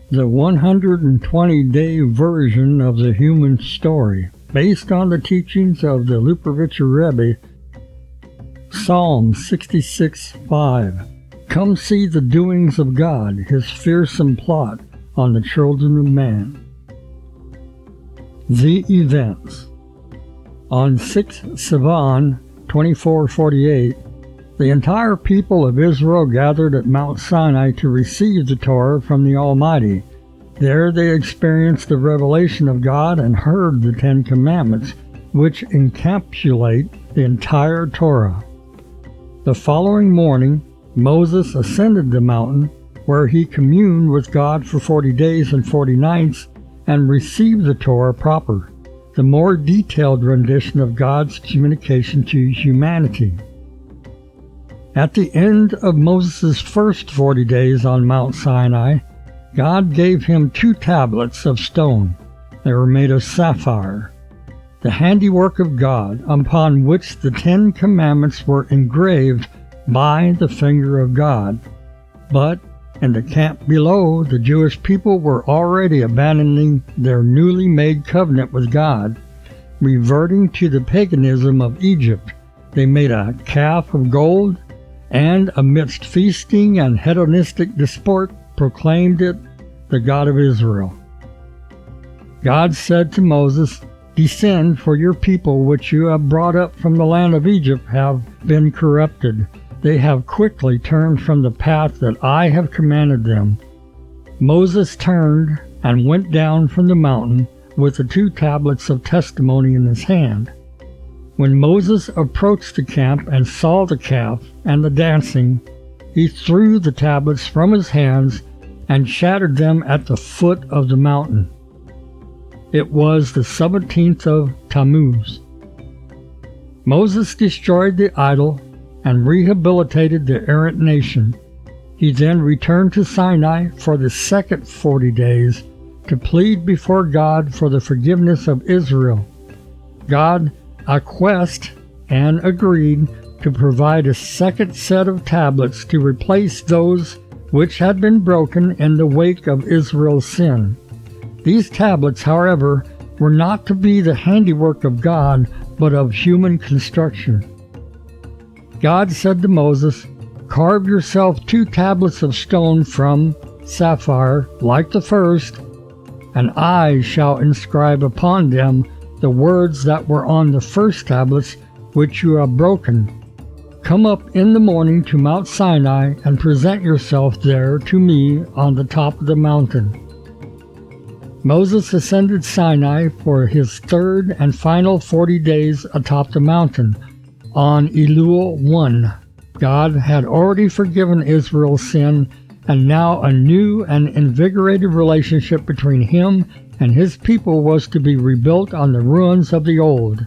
the 120-day version of the human story, based on the teachings of the Lubavitcher Rebbe. Psalm 66:5. Come see the doings of God, his fearsome plot on the children of man. The events. On 6 Sivan, 2448, the entire people of Israel gathered at Mount Sinai to receive the Torah from the Almighty. There they experienced the revelation of God and heard the Ten Commandments, which encapsulate the entire Torah. The following morning, Moses ascended the mountain, where he communed with God for 40 days and 40 nights, and received the Torah proper, the more detailed rendition of God's communication to humanity. At the end of Moses' first 40 days on Mount Sinai, God gave him 2 tablets of stone. They were made of sapphire, the handiwork of God, upon which the 10 Commandments were engraved by the finger of God. But in the camp below, the Jewish people were already abandoning their newly made covenant with God, reverting to the paganism of Egypt. They made a calf of gold, and amidst feasting and hedonistic disport proclaimed it the God of Israel. God said to Moses, Descend, for your people which you have brought up from the land of Egypt have been corrupted. They have quickly turned from the path that I have commanded them. Moses turned and went down from the mountain with the 2 tablets of testimony in his hand. When Moses approached the camp and saw the calf and the dancing, he threw the tablets from his hands and shattered them at the foot of the mountain. It was the 17th of Tammuz. Moses destroyed the idol and rehabilitated the errant nation. He then returned to Sinai for the second 40 days to plead before God for the forgiveness of Israel. God acquiesced and agreed to provide a second set of tablets to replace those which had been broken in the wake of Israel's sin. These tablets, however, were not to be the handiwork of God, but of human construction. God said to Moses, Carve yourself 2 tablets of stone from sapphire, like the first, and I shall inscribe upon them the words that were on the first tablets which you have broken. Come up in the morning to Mount Sinai and present yourself there to me on the top of the mountain. Moses ascended Sinai for his 3rd and final 40 days atop the mountain. On Elul 1, God had already forgiven Israel's sin, and now a new and invigorated relationship between him and his people was to be rebuilt on the ruins of the old.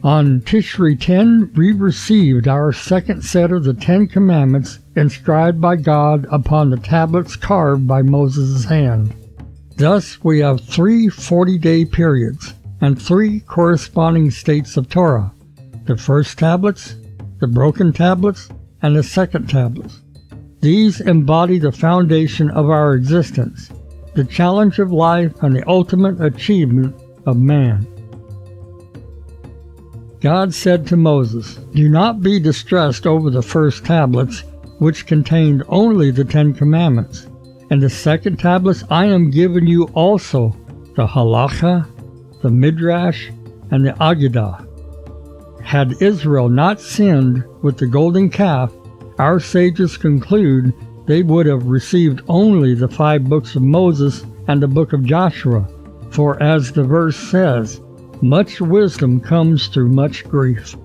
On Tishri 10, we received our second set of the 10 Commandments inscribed by God upon the tablets carved by Moses' hand. Thus we have 3 40-day periods and 3 corresponding states of Torah: the first tablets, the broken tablets, and the second tablets. These embody the foundation of our existence, the challenge of life, and the ultimate achievement of man. God said to Moses, Do not be distressed over the first tablets, which contained only the 10 Commandments. In the second tablets I am giving you also the Halacha, the Midrash, and the Agedah. Had Israel not sinned with the golden calf, our sages conclude they would have received only the 5 books of Moses and the book of Joshua, for as the verse says, much wisdom comes through much grief.